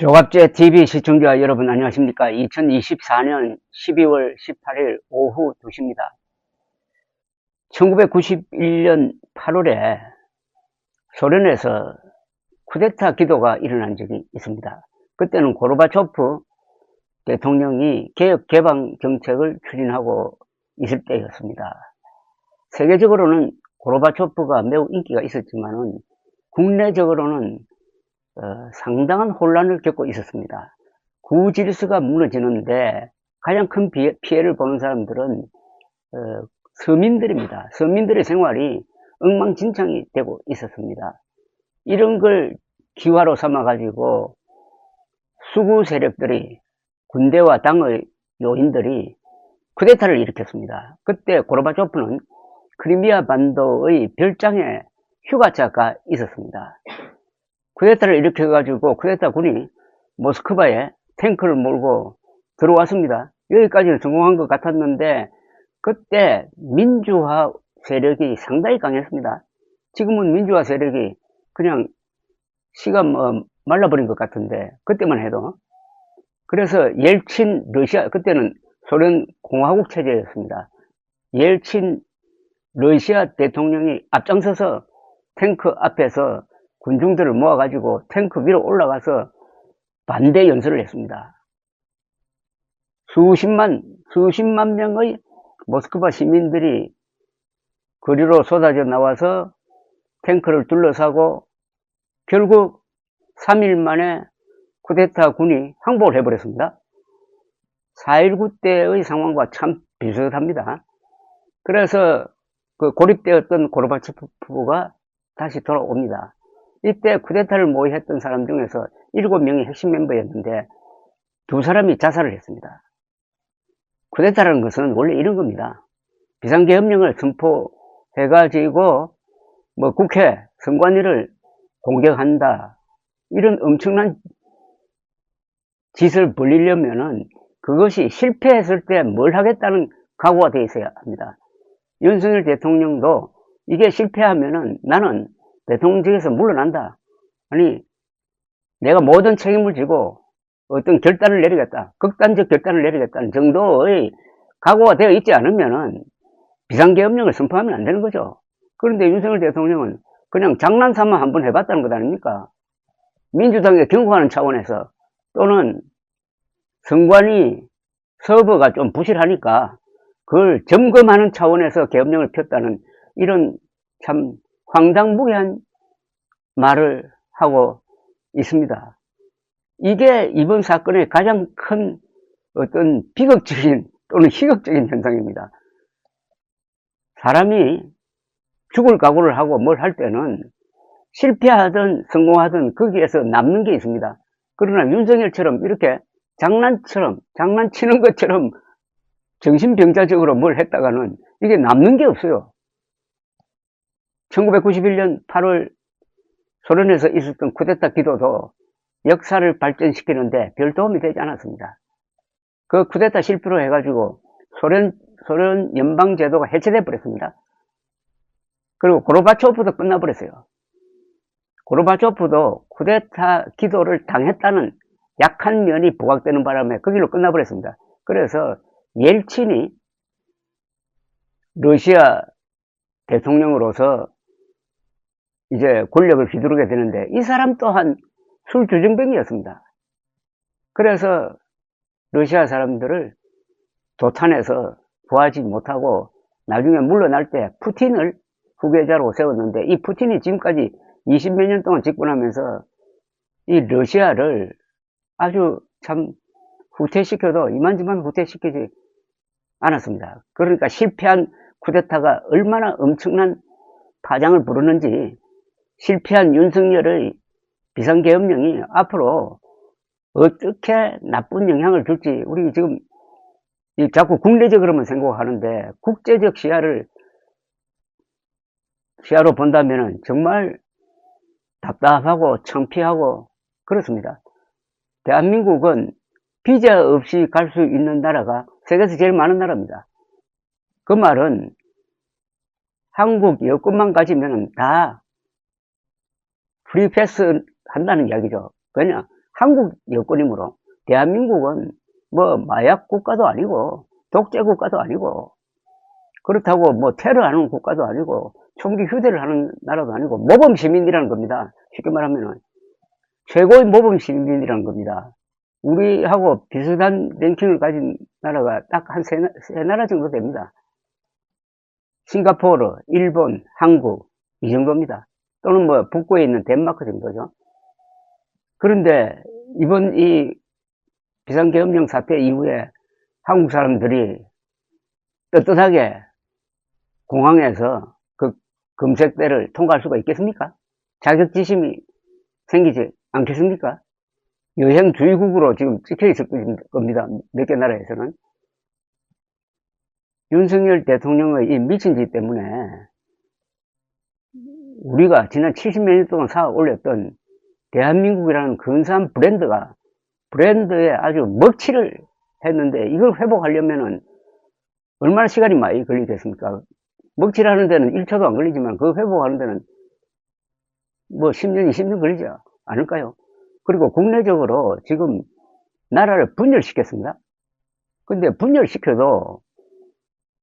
조갑제 TV 시청자 여러분 안녕하십니까. 2024년 12월 18일 오후 2시입니다. 1991년 8월에 소련에서 쿠데타 기도가 일어난 적이 있습니다. 그때는 고르바초프 대통령이 개혁 개방 정책을 추진하고 있을 때였습니다. 세계적으로는 고르바초프가 매우 인기가 있었지만은 국내적으로는 상당한 혼란을 겪고 있었습니다. 구질서가 무너지는데 가장 큰 피해를 보는 사람들은 서민들입니다. 서민들의 생활이 엉망진창이 되고 있었습니다. 이런 걸 기화로 삼아가지고 수구 세력들이, 군대와 당의 요인들이 쿠데타를 일으켰습니다. 그때 고르바초프는 크리미아 반도의 별장에 휴가차가 있었습니다. 쿠데타를 일으켜가지고 쿠데타 군이 모스크바에 탱크를 몰고 들어왔습니다. 여기까지는 성공한 것 같았는데 그때 민주화 세력이 상당히 강했습니다. 지금은 민주화 세력이 그냥 씨가 말라버린 것 같은데 그때만 해도. 그래서 옐친 러시아, 그때는 소련 공화국 체제였습니다. 옐친 러시아 대통령이 앞장서서 탱크 앞에서 군중들을 모아가지고 탱크 위로 올라가서 반대 연설을 했습니다. 수십만 명의 모스크바 시민들이 거리로 쏟아져 나와서 탱크를 둘러싸고 결국 3일 만에 쿠데타 군이 항복을 해버렸습니다. 4.19 때의 상황과 참 비슷합니다. 그래서 그 고립되었던 고르바초프가 다시 돌아옵니다. 이때 쿠데타를 모의했던 사람 중에서 7명이 핵심 멤버였는데 2사람이 자살을 했습니다. 쿠데타라는 것은 원래 이런 겁니다. 비상계엄령을 선포해가지고 국회, 선관위를 공격한다. 이런 엄청난 짓을 벌리려면은 그것이 실패했을 때 뭘 하겠다는 각오가 되어 있어야 합니다. 윤석열 대통령도 이게 실패하면은 나는 대통령직에서 물러난다. 아니, 내가 모든 책임을 지고 어떤 결단을 내리겠다. 극단적 결단을 내리겠다는 정도의 각오가 되어 있지 않으면은 비상계엄령을 선포하면 안 되는 거죠. 그런데 윤석열 대통령은 그냥 장난삼아 한번 해봤다는 것 아닙니까? 민주당에 경고하는 차원에서 또는 선관위 서버가 좀 부실하니까 그걸 점검하는 차원에서 계엄령을 폈다는 이런 참 황당무계한 말을 하고 있습니다. 이게 이번 사건의 가장 큰 어떤 비극적인 또는 희극적인 현상입니다. 사람이 죽을 각오를 하고 뭘 할 때는 실패하든 성공하든 거기에서 남는 게 있습니다. 그러나 윤석열처럼 이렇게 장난치는 것처럼 정신병자적으로 뭘 했다가는 이게 남는 게 없어요. 1991년 8월 소련에서 있었던 쿠데타 기도도 역사를 발전시키는데 별 도움이 되지 않았습니다. 그 쿠데타 실패로 해가지고 소련 연방제도가 해체돼 버렸습니다. 그리고 고르바초프도 끝나버렸어요. 고르바초프도 쿠데타 기도를 당했다는 약한 면이 부각되는 바람에 그 길로 끝나버렸습니다. 그래서 옐친이 러시아 대통령으로서 이제 권력을 휘두르게 되는데 이 사람 또한 술주정뱅이였습니다. 그래서 러시아 사람들을 도탄해서 구하지 못하고 나중에 물러날 때 푸틴을 후계자로 세웠는데 이 푸틴이 지금까지 20몇 년 동안 집권하면서 이 러시아를 아주 참 후퇴시켜도 이만저만 후퇴시키지 않았습니다. 그러니까 실패한 쿠데타가 얼마나 엄청난 파장을 부르는지 실패한 윤석열의 비상계엄령이 앞으로 어떻게 나쁜 영향을 줄지 우리 지금 자꾸 국내적으로만 생각하는데 국제적 시야로 본다면은 정말 답답하고 창피하고 그렇습니다. 대한민국은 비자 없이 갈 수 있는 나라가 세계에서 제일 많은 나라입니다. 그 말은 한국 여권만 가지면 다 프리패스 한다는 이야기죠. 왜냐? 한국 여권이므로 대한민국은 뭐 마약 국가도 아니고 독재 국가도 아니고 그렇다고 뭐 테러하는 국가도 아니고 총기 휴대를 하는 나라도 아니고 모범 시민이라는 겁니다. 쉽게 말하면은 최고의 모범 시민이라는 겁니다. 우리하고 비슷한 랭킹을 가진 나라가 딱 한 세 나라 정도 됩니다. 싱가포르, 일본, 한국 이 정도입니다. 또는 뭐 북부에 있는 덴마크 정도죠. 그런데 이번 이 비상계엄령 사태 이후에 한국 사람들이 떳떳하게 공항에서 그 검색대를 통과할 수가 있겠습니까? 자격지심이 생기지 않겠습니까? 여행주의국으로 지금 찍혀 있을 겁니다. 몇 개 나라에서는. 윤석열 대통령의 이 미친 짓 때문에 우리가 지난 70몇 년 동안 쌓아 올렸던 대한민국이라는 근사한 브랜드에 아주 먹칠을 했는데 이걸 회복하려면은 얼마나 시간이 많이 걸리겠습니까? 먹칠하는 데는 1초도 안 걸리지만 그거 회복하는 데는 뭐 10년, 20년 걸리지 않을까요? 그리고 국내적으로 지금 나라를 분열시켰습니다. 근데 분열시켜도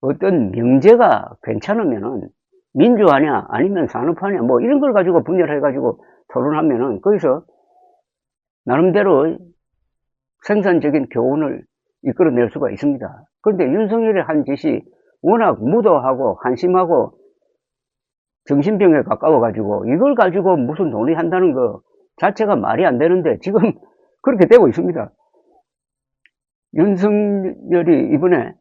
어떤 명제가 괜찮으면은 민주화냐 아니면 산업화냐 뭐 이런 걸 가지고 분열해가지고 토론하면은 거기서 나름대로 생산적인 교훈을 이끌어낼 수가 있습니다. 그런데 윤석열이 한 짓이 워낙 무도하고 한심하고 정신병에 가까워가지고 이걸 가지고 무슨 논의한다는 거 자체가 말이 안 되는데 지금 그렇게 되고 있습니다. 윤석열이 이번에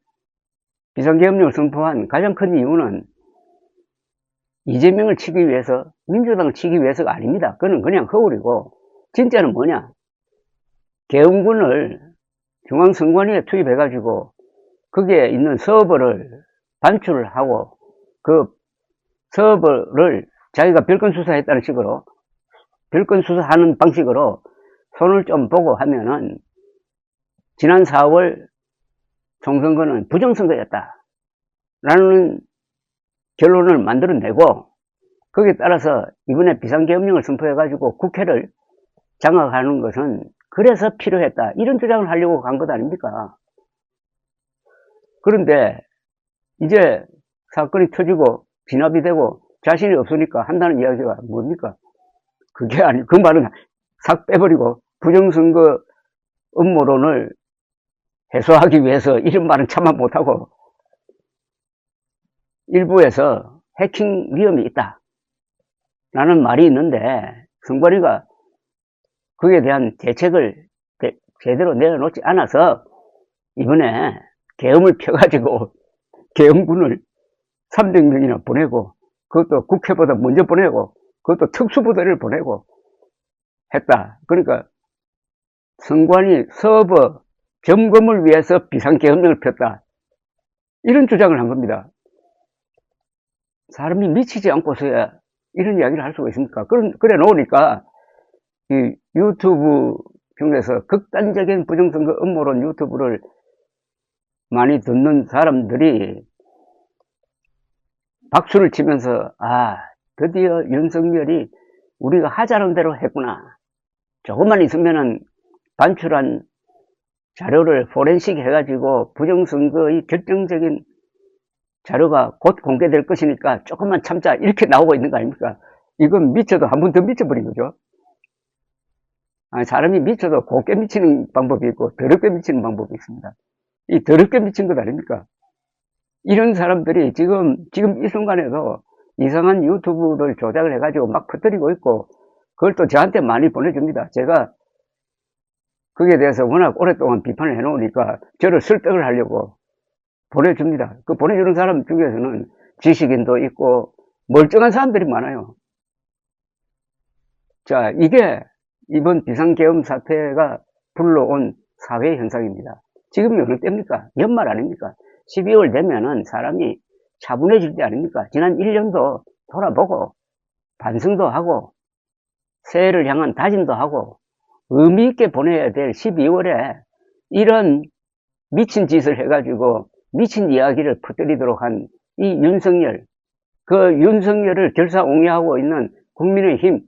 비상계엄령을 선포한 가장 큰 이유는 이재명을 치기 위해서, 민주당을 치기 위해서가 아닙니다. 그건 그냥 허울이고, 진짜는 뭐냐? 계엄군을 중앙선관위에 투입해가지고, 거기에 있는 서버를 반출을 하고, 그 서버를 자기가 별건 수사했다는 식으로, 별건 수사하는 방식으로 손을 좀 보고 하면은, 지난 4월 총선거는 부정선거였다. 라는 결론을 만들어내고 거기에 따라서 이번에 비상계엄령을 선포해가지고 국회를 장악하는 것은 그래서 필요했다. 이런 주장을 하려고 간 것 아닙니까? 그런데 이제 사건이 터지고 진압이 되고 자신이 없으니까 한다는 이야기가 뭡니까? 그게 아니, 그 말은 싹 빼버리고 부정선거 음모론을 해소하기 위해서 이런 말은 참아 못하고 일부에서 해킹 위험이 있다 라는 말이 있는데 선관위가 그에 대한 대책을 제대로 내놓지 않아서 이번에 계엄을 펴가지고 계엄군을 300명이나 보내고 그것도 국회보다 먼저 보내고 그것도 특수부대를 보내고 했다. 그러니까 선관위 서버 점검을 위해서 비상계엄령을 폈다. 이런 주장을 한 겁니다. 사람이 미치지 않고서야 이런 이야기를 할 수가 있습니까? 그래 놓으니까 이 유튜브 중에서 극단적인 부정선거 음모론 유튜브를 많이 듣는 사람들이 박수를 치면서 아 드디어 윤석열이 우리가 하자는 대로 했구나. 조금만 있으면은 반출한 자료를 포렌식 해가지고 부정선거의 결정적인 자료가 곧 공개될 것이니까 조금만 참자 이렇게 나오고 있는 거 아닙니까? 이건 미쳐도 한 번 더 미쳐버린 거죠. 아니, 사람이 미쳐도 곱게 미치는 방법이 있고 더럽게 미치는 방법이 있습니다. 이 더럽게 미친 것 아닙니까? 이런 사람들이 지금 이 순간에도 이상한 유튜브를 조작을 해가지고 막 퍼뜨리고 있고 그걸 또 저한테 많이 보내줍니다. 제가 거기에 대해서 워낙 오랫동안 비판을 해놓으니까 저를 설득을 하려고 보내줍니다. 그 보내주는 사람 중에서는 지식인도 있고 멀쩡한 사람들이 많아요. 자, 이게 이번 비상계엄 사태가 불러온 사회 현상입니다. 지금이 어느 때입니까? 연말 아닙니까? 12월 되면은 사람이 차분해질 때 아닙니까? 지난 1년도 돌아보고 반성도 하고 새해를 향한 다짐도 하고 의미 있게 보내야 될 12월에 이런 미친 짓을 해가지고 미친 이야기를 퍼뜨리도록 한 이 윤석열, 그 윤석열을 결사옹위하고 있는 국민의힘,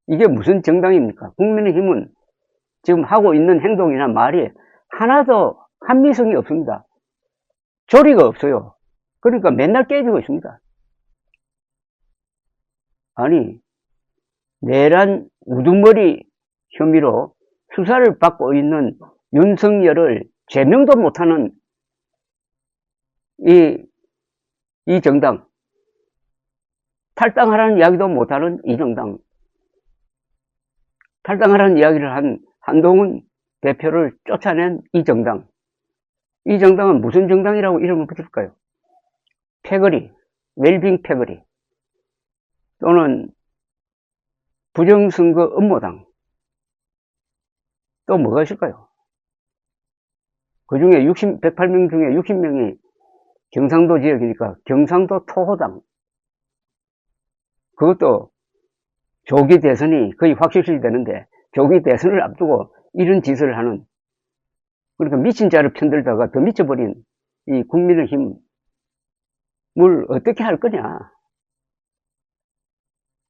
이게 무슨 정당입니까? 국민의힘은 지금 하고 있는 행동이나 말이 하나도 합리성이 없습니다. 조리가 없어요. 그러니까 맨날 깨지고 있습니다. 아니, 내란 우두머리 혐의로 수사를 받고 있는 윤석열을 제명도 못하는 이 정당, 탈당하라는 이야기도 못하는 이 정당, 탈당하라는 이야기를 한 한동훈 대표를 쫓아낸 이 정당은 무슨 정당이라고 이름을 붙일까요? 패거리, 웰빙 패거리, 또는 부정선거 음모당, 또 뭐가 있을까요? 그 중에 108명 중에 60명이 경상도 지역이니까 경상도 토호당, 그것도 조기 대선이 거의 확실시 되는데 조기 대선을 앞두고 이런 짓을 하는, 그러니까 미친 자를 편들다가 더 미쳐버린 이 국민의힘을 어떻게 할 거냐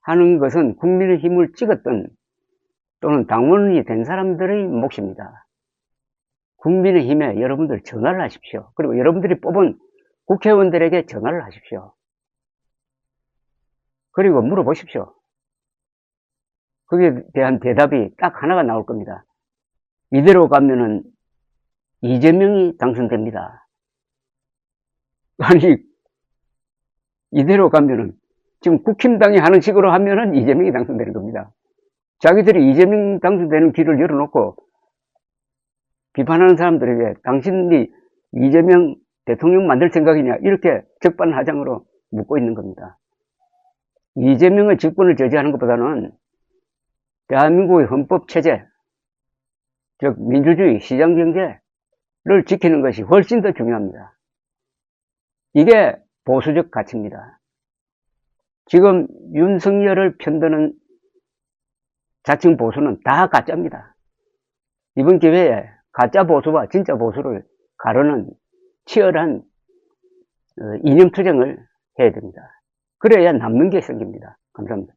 하는 것은 국민의힘을 찍었던 또는 당원이 된 사람들의 몫입니다. 국민의힘에 여러분들 전화를 하십시오. 그리고 여러분들이 뽑은 국회의원들에게 전화를 하십시오. 그리고 물어보십시오. 거기에 대한 대답이 딱 하나가 나올 겁니다. 이대로 가면은 이재명이 당선됩니다. 아니, 이대로 가면은 지금 국힘당이 하는 식으로 하면은 이재명이 당선되는 겁니다. 자기들이 이재명 당선되는 길을 열어놓고 비판하는 사람들에게 당신이 이재명 대통령 만들 생각이냐 이렇게 적반하장으로 묻고 있는 겁니다. 이재명의 집권을 저지하는 것보다는 대한민국의 헌법체제, 즉 민주주의, 시장경제를 지키는 것이 훨씬 더 중요합니다. 이게 보수적 가치입니다. 지금 윤석열을 편드는 자칭 보수는 다 가짜입니다. 이번 기회에 가짜 보수와 진짜 보수를 가르는 치열한 이념투쟁을 해야 됩니다. 그래야 남는 게 생깁니다. 감사합니다.